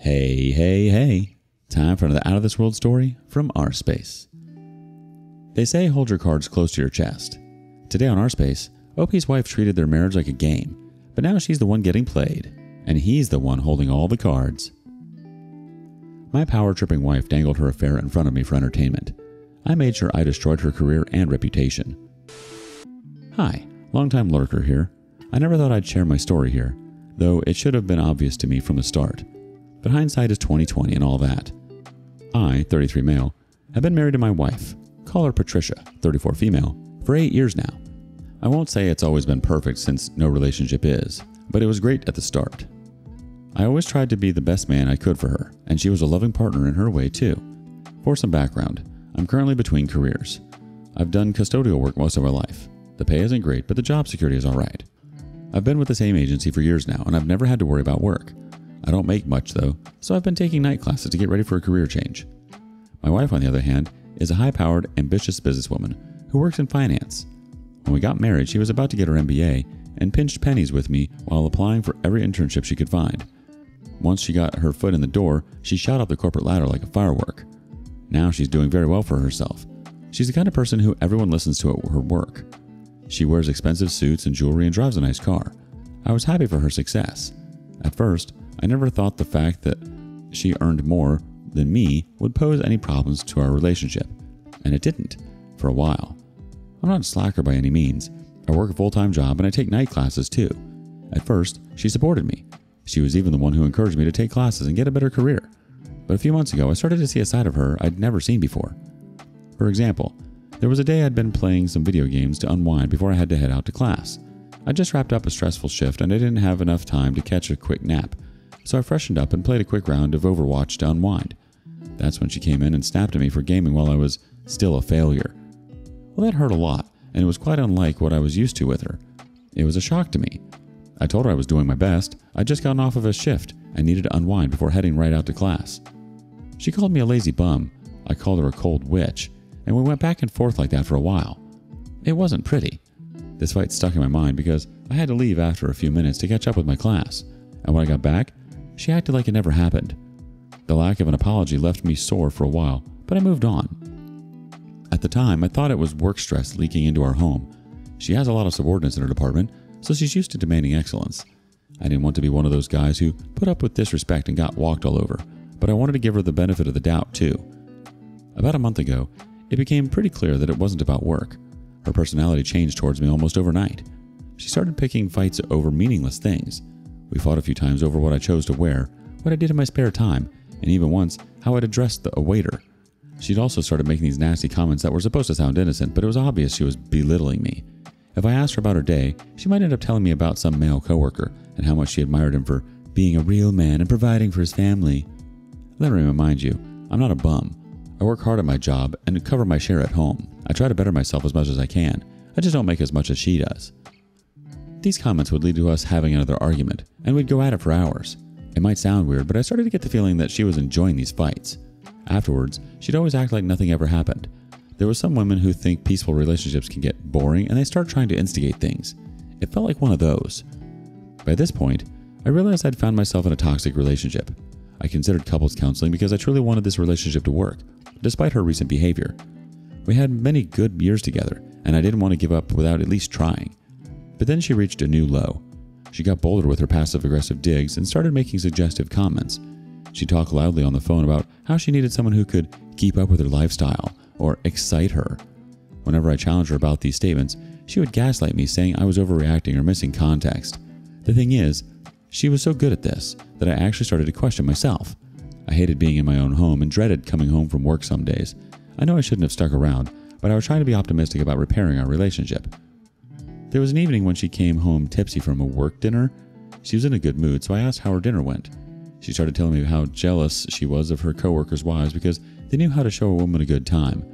Hey, hey, hey. Time for another out-of-this-world story from rSpace. They say hold your cards close to your chest. Today on rSpace, OP's wife treated their marriage like a game, but now she's the one getting played, and he's the one holding all the cards. My power-tripping wife dangled her affair in front of me for entertainment. I made sure I destroyed her career and reputation. Hi, long-time lurker here. I never thought I'd share my story here, though it should have been obvious to me from the start. But hindsight is 20/20 and all that. I, 33 male, have been married to my wife, call her Patricia, 34 female, for 8 years now. I won't say it's always been perfect since no relationship is, but it was great at the start. I always tried to be the best man I could for her, and she was a loving partner in her way too. For some background, I'm currently between careers. I've done custodial work most of my life. The pay isn't great, but the job security is alright. I've been with the same agency for years now, and I've never had to worry about work. I don't make much though, so I've been taking night classes to get ready for a career change. My wife, on the other hand, is a high-powered, ambitious businesswoman who works in finance. When we got married, she was about to get her MBA and pinched pennies with me while applying for every internship she could find. Once she got her foot in the door, she shot up the corporate ladder like a firework. Now she's doing very well for herself. She's the kind of person who everyone listens to at her work. She wears expensive suits and jewelry and drives a nice car. I was happy for her success. At first, I never thought the fact that she earned more than me would pose any problems to our relationship, and it didn't, for a while. I'm not a slacker by any means. I work a full-time job and I take night classes too. At first, she supported me. She was even the one who encouraged me to take classes and get a better career. But a few months ago, I started to see a side of her I'd never seen before. For example, there was a day I'd been playing some video games to unwind before I had to head out to class. I just wrapped up a stressful shift and I didn't have enough time to catch a quick nap, so I freshened up and played a quick round of Overwatch to unwind. That's when she came in and snapped at me for gaming while I was still a failure. Well, that hurt a lot, and it was quite unlike what I was used to with her. It was a shock to me. I told her I was doing my best. I'd just gotten off of a shift and needed to unwind before heading right out to class. She called me a lazy bum. I called her a cold witch, and we went back and forth like that for a while. It wasn't pretty. This fight stuck in my mind because I had to leave after a few minutes to catch up with my class, and when I got back, she acted like it never happened. The lack of an apology left me sore for a while, but I moved on. At the time, I thought it was work stress leaking into our home. She has a lot of subordinates in her department, so she's used to demanding excellence. I didn't want to be one of those guys who put up with disrespect and got walked all over, but I wanted to give her the benefit of the doubt too. About a month ago, it became pretty clear that it wasn't about work. Her personality changed towards me almost overnight. She started picking fights over meaningless things. We fought a few times over what I chose to wear, what I did in my spare time, and even once how I'd addressed a waiter. She'd also started making these nasty comments that were supposed to sound innocent, but it was obvious she was belittling me. If I asked her about her day, she might end up telling me about some male coworker and how much she admired him for being a real man and providing for his family. Let me remind you, I'm not a bum. I work hard at my job and cover my share at home. I try to better myself as much as I can. I just don't make as much as she does. These comments would lead to us having another argument, and we'd go at it for hours. It might sound weird, but I started to get the feeling that she was enjoying these fights. Afterwards, she'd always act like nothing ever happened. There were some women who think peaceful relationships can get boring, and they start trying to instigate things. It felt like one of those. By this point, I realized I'd found myself in a toxic relationship. I considered couples counseling because I truly wanted this relationship to work, despite her recent behavior. We had many good years together, and I didn't want to give up without at least trying. But then she reached a new low. She got bolder with her passive-aggressive digs and started making suggestive comments. She talked loudly on the phone about how she needed someone who could keep up with her lifestyle or excite her. Whenever I challenged her about these statements, she would gaslight me, saying I was overreacting or missing context. The thing is, she was so good at this that I actually started to question myself. I hated being in my own home and dreaded coming home from work some days. I know I shouldn't have stuck around, but I was trying to be optimistic about repairing our relationship. There was an evening when she came home tipsy from a work dinner. She was in a good mood, so I asked how her dinner went. She started telling me how jealous she was of her coworkers' wives because they knew how to show a woman a good time.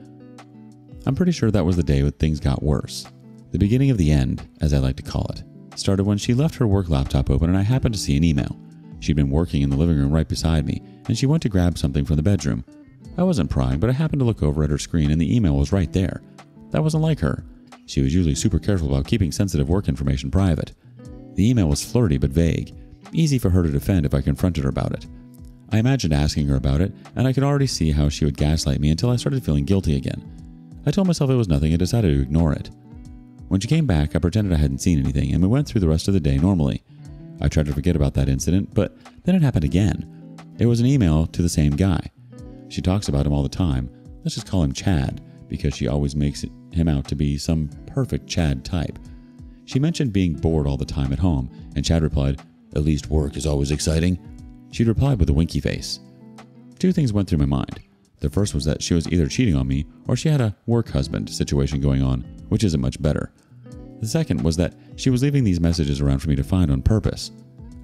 I'm pretty sure that was the day when things got worse. The beginning of the end, as I like to call it, started when she left her work laptop open and I happened to see an email. She'd been working in the living room right beside me, and she went to grab something from the bedroom. I wasn't prying, but I happened to look over at her screen and the email was right there. That wasn't like her. She was usually super careful about keeping sensitive work information private. The email was flirty but vague, easy for her to defend if I confronted her about it. I imagined asking her about it, and I could already see how she would gaslight me until I started feeling guilty again. I told myself it was nothing and decided to ignore it. When she came back, I pretended I hadn't seen anything, and we went through the rest of the day normally. I tried to forget about that incident, but then it happened again. It was an email to the same guy. She talks about him all the time. Let's just call him Chad, because she always makes him out to be some perfect Chad type. She mentioned being bored all the time at home, and Chad replied, "At least work is always exciting." She'd replied with a winky face. Two things went through my mind. The first was that she was either cheating on me or she had a work husband situation going on, which isn't much better. The second was that she was leaving these messages around for me to find on purpose.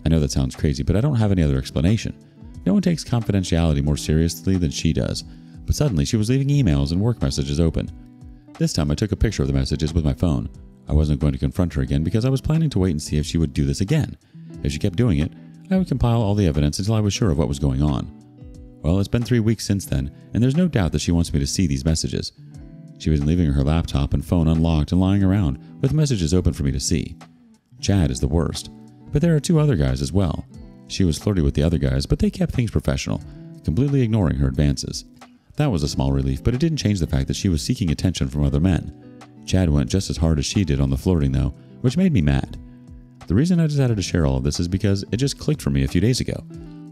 I know that sounds crazy, but I don't have any other explanation. No one takes confidentiality more seriously than she does, but suddenly she was leaving emails and work messages open. This time I took a picture of the messages with my phone. I wasn't going to confront her again because I was planning to wait and see if she would do this again. If she kept doing it, I would compile all the evidence until I was sure of what was going on. Well, it's been 3 weeks since then, and there's no doubt that she wants me to see these messages. She was leaving her laptop and phone unlocked and lying around with messages open for me to see. Chad is the worst, but there are 2 other guys as well. She was flirty with the other guys, but they kept things professional, completely ignoring her advances. That was a small relief, but it didn't change the fact that she was seeking attention from other men. Chad went just as hard as she did on the flirting though, which made me mad. The reason I decided to share all of this is because it just clicked for me a few days ago.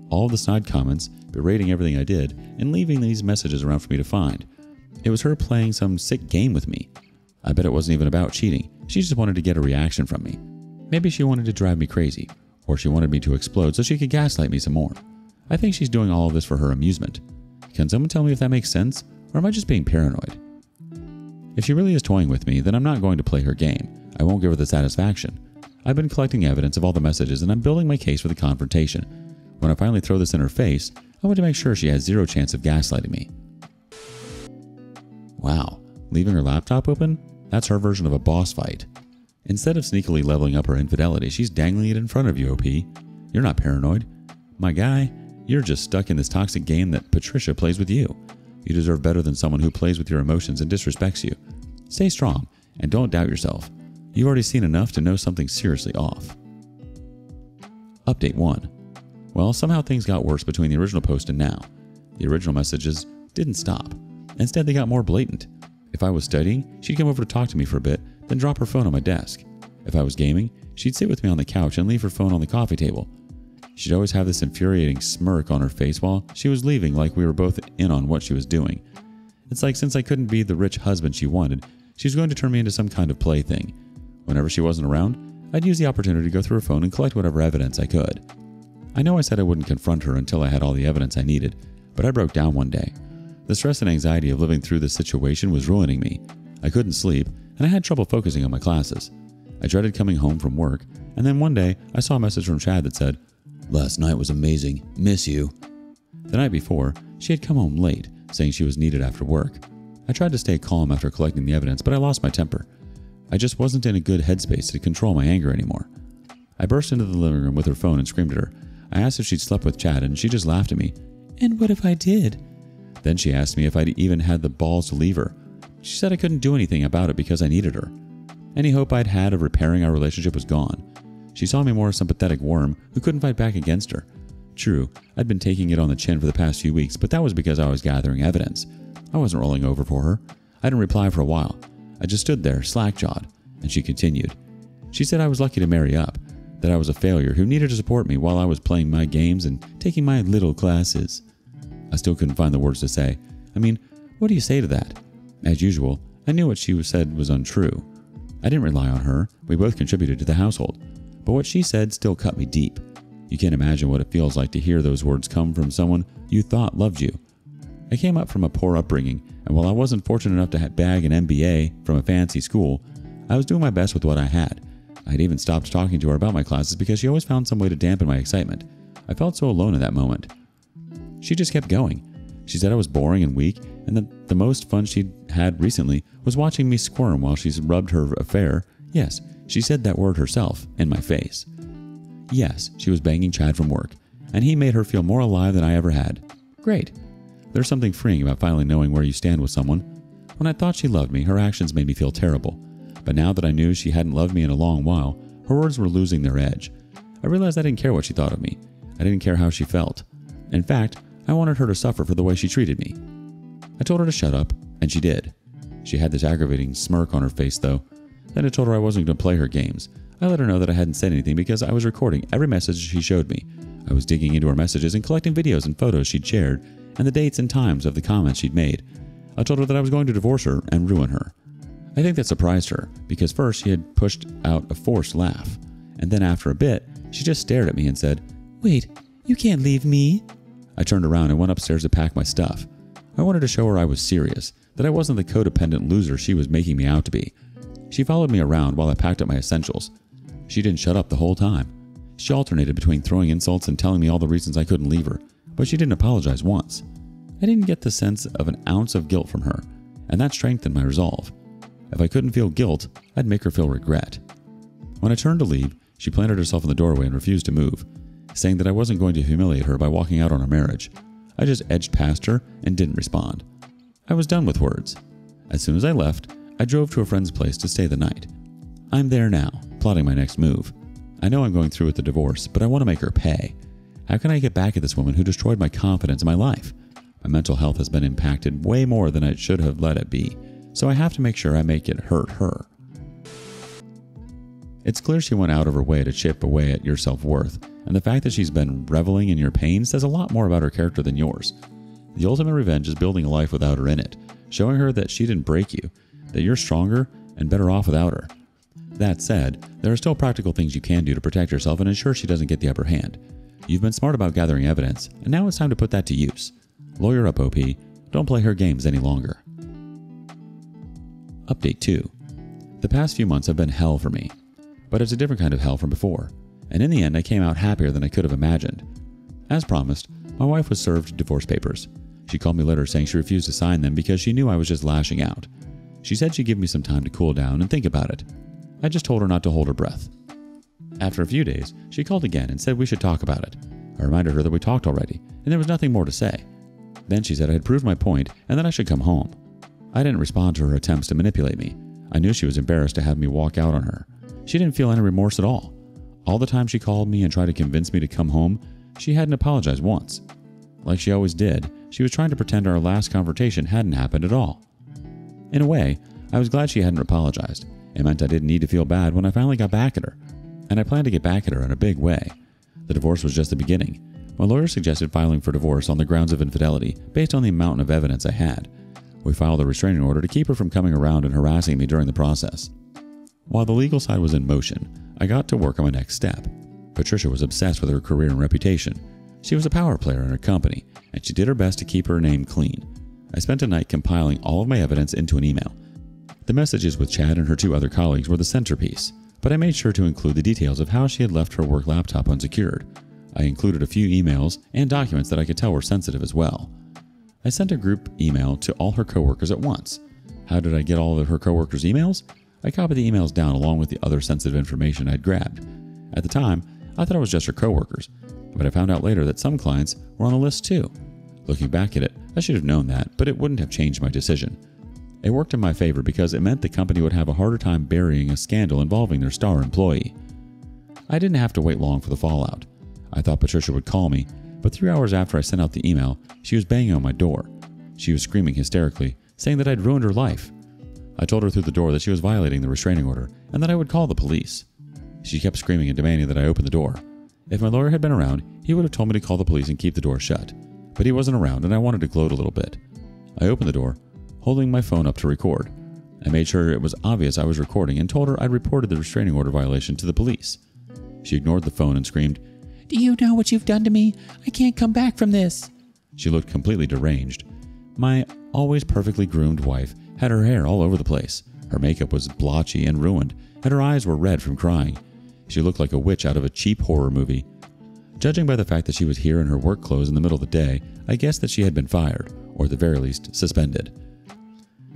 All of the snide comments, berating everything I did, and leaving these messages around for me to find. It was her playing some sick game with me. I bet it wasn't even about cheating. She just wanted to get a reaction from me. Maybe she wanted to drive me crazy, or she wanted me to explode so she could gaslight me some more. I think she's doing all of this for her amusement. Can someone tell me if that makes sense, or am I just being paranoid? If she really is toying with me, then I'm not going to play her game. I won't give her the satisfaction. I've been collecting evidence of all the messages and I'm building my case for the confrontation. When I finally throw this in her face, I want to make sure she has zero chance of gaslighting me. Wow, leaving her laptop open? That's her version of a boss fight. Instead of sneakily leveling up her infidelity, she's dangling it in front of you, OP. You're not paranoid. My guy, you're just stuck in this toxic game that Patricia plays with you. You deserve better than someone who plays with your emotions and disrespects you. Stay strong and don't doubt yourself. You've already seen enough to know something's seriously off. Update 1. Well, somehow things got worse between the original post and now. The original messages didn't stop. Instead, they got more blatant. If I was studying, she'd come over to talk to me for a bit, then drop her phone on my desk. If I was gaming, she'd sit with me on the couch and leave her phone on the coffee table. She'd always have this infuriating smirk on her face while she was leaving, like we were both in on what she was doing. It's like since I couldn't be the rich husband she wanted, she was going to turn me into some kind of plaything. Whenever she wasn't around, I'd use the opportunity to go through her phone and collect whatever evidence I could. I know I said I wouldn't confront her until I had all the evidence I needed, but I broke down one day. The stress and anxiety of living through this situation was ruining me. I couldn't sleep, and I had trouble focusing on my classes. I dreaded coming home from work, and then one day I saw a message from Chad that said, "Last night was amazing. Miss you." The night before, she had come home late, saying she was needed after work. I tried to stay calm after collecting the evidence, but I lost my temper. I just wasn't in a good headspace to control my anger anymore. I burst into the living room with her phone and screamed at her. I asked if she'd slept with Chad, and she just laughed at me. "And what if I did?" Then she asked me if I'd even had the balls to leave her. She said I couldn't do anything about it because I needed her. Any hope I'd had of repairing our relationship was gone. She saw me more as some pathetic worm who couldn't fight back against her. True, I'd been taking it on the chin for the past few weeks, but that was because I was gathering evidence. I wasn't rolling over for her. I didn't reply for a while. I just stood there, slack-jawed, and she continued. She said I was lucky to marry up, that I was a failure who needed to support me while I was playing my games and taking my little classes. I still couldn't find the words to say. I mean, what do you say to that? As usual, I knew what she said was untrue. I didn't rely on her. We both contributed to the household. But what she said still cut me deep. You can't imagine what it feels like to hear those words come from someone you thought loved you. I came up from a poor upbringing, and while I wasn't fortunate enough to bag an MBA from a fancy school, I was doing my best with what I had. I had even stopped talking to her about my classes because she always found some way to dampen my excitement. I felt so alone in that moment. She just kept going. She said I was boring and weak, and that the most fun she'd had recently was watching me squirm while she rubbed her affair. Yes, she said that word herself, in my face. Yes, she was banging Chad from work, and he made her feel more alive than I ever had. Great. There's something freeing about finally knowing where you stand with someone. When I thought she loved me, her actions made me feel terrible. But now that I knew she hadn't loved me in a long while, her words were losing their edge. I realized I didn't care what she thought of me. I didn't care how she felt. In fact, I wanted her to suffer for the way she treated me. I told her to shut up, and she did. She had this aggravating smirk on her face, though. Then I told her I wasn't going to play her games. I let her know that I hadn't said anything because I was recording every message she showed me. I was digging into her messages and collecting videos and photos she'd shared and the dates and times of the comments she'd made. I told her that I was going to divorce her and ruin her. I think that surprised her because first she had pushed out a forced laugh, and then after a bit, she just stared at me and said, "Wait, you can't leave me." I turned around and went upstairs to pack my stuff. I wanted to show her I was serious, that I wasn't the codependent loser she was making me out to be. She followed me around while I packed up my essentials. She didn't shut up the whole time. She alternated between throwing insults and telling me all the reasons I couldn't leave her, but she didn't apologize once. I didn't get the sense of an ounce of guilt from her, and that strengthened my resolve. If I couldn't feel guilt, I'd make her feel regret. When I turned to leave, she planted herself in the doorway and refused to move, saying that I wasn't going to humiliate her by walking out on our marriage. I just edged past her and didn't respond. I was done with words. As soon as I left, I drove to a friend's place to stay the night. I'm there now, plotting my next move. I know I'm going through with the divorce, but I want to make her pay. How can I get back at this woman who destroyed my confidence in my life? My mental health has been impacted way more than I should have let it be, so I have to make sure I make it hurt her. It's clear she went out of her way to chip away at your self-worth, and the fact that she's been reveling in your pain says a lot more about her character than yours. The ultimate revenge is building a life without her in it, showing her that she didn't break you, that you're stronger and better off without her. That said, there are still practical things you can do to protect yourself and ensure she doesn't get the upper hand. You've been smart about gathering evidence, and now it's time to put that to use. Lawyer up, OP. Don't play her games any longer. Update 2. The past few months have been hell for me, but it's a different kind of hell from before, and in the end I came out happier than I could have imagined. As promised, my wife was served divorce papers. She called me later saying she refused to sign them because she knew I was just lashing out. She said she'd give me some time to cool down and think about it. I just told her not to hold her breath. After a few days, she called again and said we should talk about it. I reminded her that we talked already, and there was nothing more to say. Then she said I had proved my point and that I should come home. I didn't respond to her attempts to manipulate me. I knew she was embarrassed to have me walk out on her. She didn't feel any remorse at all. All the time she called me and tried to convince me to come home, she hadn't apologized once. Like she always did, she was trying to pretend our last confrontation hadn't happened at all. In a way, I was glad she hadn't apologized. It meant I didn't need to feel bad when I finally got back at her. And I planned to get back at her in a big way. The divorce was just the beginning. My lawyer suggested filing for divorce on the grounds of infidelity based on the amount of evidence I had. We filed a restraining order to keep her from coming around and harassing me during the process. While the legal side was in motion, I got to work on my next step. Patricia was obsessed with her career and reputation. She was a power player in her company, and she did her best to keep her name clean. I spent a night compiling all of my evidence into an email. The messages with Chad and her 2 other colleagues were the centerpiece, but I made sure to include the details of how she had left her work laptop unsecured. I included a few emails and documents that I could tell were sensitive as well. I sent a group email to all her coworkers at once. How did I get all of her coworkers' emails? I copied the emails down along with the other sensitive information I'd grabbed. At the time, I thought it was just her coworkers, but I found out later that some clients were on the list too. Looking back at it, I should have known that, but it wouldn't have changed my decision. It worked in my favor because it meant the company would have a harder time burying a scandal involving their star employee. I didn't have to wait long for the fallout. I thought Patricia would call me, but 3 hours after I sent out the email, she was banging on my door. She was screaming hysterically, saying that I'd ruined her life. I told her through the door that she was violating the restraining order and that I would call the police. She kept screaming and demanding that I open the door. If my lawyer had been around, he would have told me to call the police and keep the door shut. But he wasn't around and I wanted to gloat a little bit. I opened the door, holding my phone up to record. I made sure it was obvious I was recording and told her I'd reported the restraining order violation to the police. She ignored the phone and screamed, "Do you know what you've done to me? I can't come back from this." She looked completely deranged. My always perfectly groomed wife had her hair all over the place. Her makeup was blotchy and ruined, and her eyes were red from crying. She looked like a witch out of a cheap horror movie. Judging by the fact that she was here in her work clothes in the middle of the day, I guessed that she had been fired, or at the very least, suspended.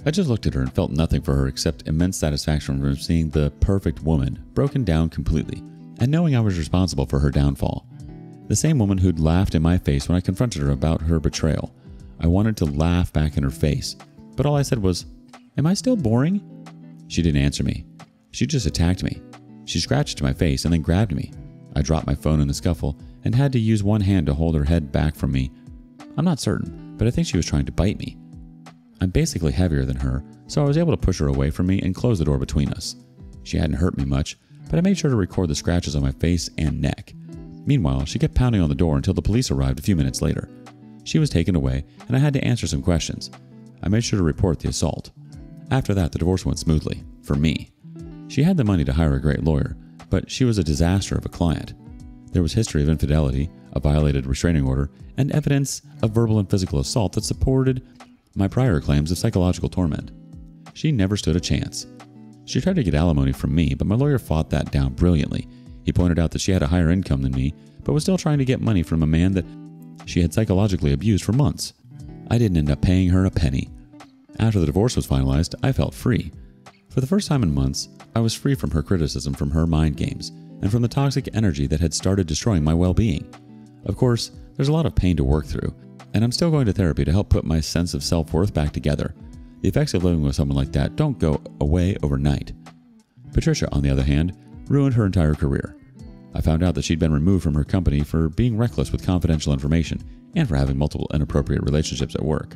I just looked at her and felt nothing for her except immense satisfaction from seeing the perfect woman broken down completely, and knowing I was responsible for her downfall. The same woman who'd laughed in my face when I confronted her about her betrayal. I wanted to laugh back in her face, but all I said was, "Am I still boring?" She didn't answer me. She just attacked me. She scratched my face and then grabbed me. I dropped my phone in the scuffle, and had to use one hand to hold her head back from me. I'm not certain, but I think she was trying to bite me. I'm basically heavier than her, so I was able to push her away from me and close the door between us. She hadn't hurt me much, but I made sure to record the scratches on my face and neck. Meanwhile, she kept pounding on the door until the police arrived a few minutes later. She was taken away, and I had to answer some questions. I made sure to report the assault. After that, the divorce went smoothly, for me. She had the money to hire a great lawyer, but she was a disaster of a client. There was history of infidelity, a violated restraining order, and evidence of verbal and physical assault that supported my prior claims of psychological torment. She never stood a chance. She tried to get alimony from me, but my lawyer fought that down brilliantly. He pointed out that she had a higher income than me, but was still trying to get money from a man that she had psychologically abused for months. I didn't end up paying her a penny. After the divorce was finalized, I felt free. For the first time in months, I was free from her criticism, from her mind games, and from the toxic energy that had started destroying my well-being. Of course, there's a lot of pain to work through, and I'm still going to therapy to help put my sense of self-worth back together. The effects of living with someone like that don't go away overnight. Patricia, on the other hand, ruined her entire career. I found out that she'd been removed from her company for being reckless with confidential information and for having multiple inappropriate relationships at work.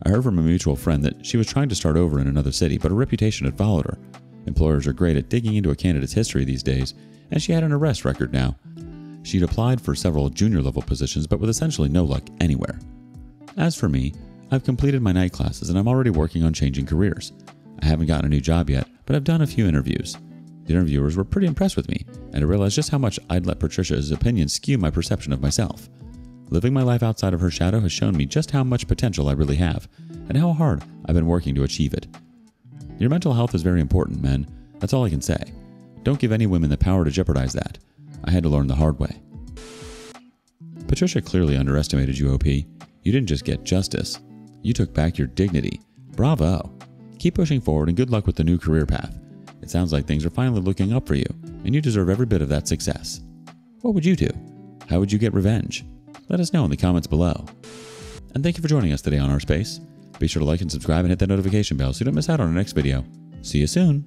I heard from a mutual friend that she was trying to start over in another city, but her reputation had followed her. Employers are great at digging into a candidate's history these days, and she had an arrest record now. She'd applied for several junior-level positions, but with essentially no luck anywhere. As for me, I've completed my night classes and I'm already working on changing careers. I haven't gotten a new job yet, but I've done a few interviews. The interviewers were pretty impressed with me, and I realized just how much I'd let Patricia's opinion skew my perception of myself. Living my life outside of her shadow has shown me just how much potential I really have, and how hard I've been working to achieve it. Your mental health is very important, men. That's all I can say. Don't give any women the power to jeopardize that. I had to learn the hard way. Patricia clearly underestimated you, OP. You didn't just get justice. You took back your dignity. Bravo. Keep pushing forward and good luck with the new career path. It sounds like things are finally looking up for you, and you deserve every bit of that success. What would you do? How would you get revenge? Let us know in the comments below. And thank you for joining us today on rSpace. Be sure to like and subscribe and hit that notification bell so you don't miss out on our next video. See you soon.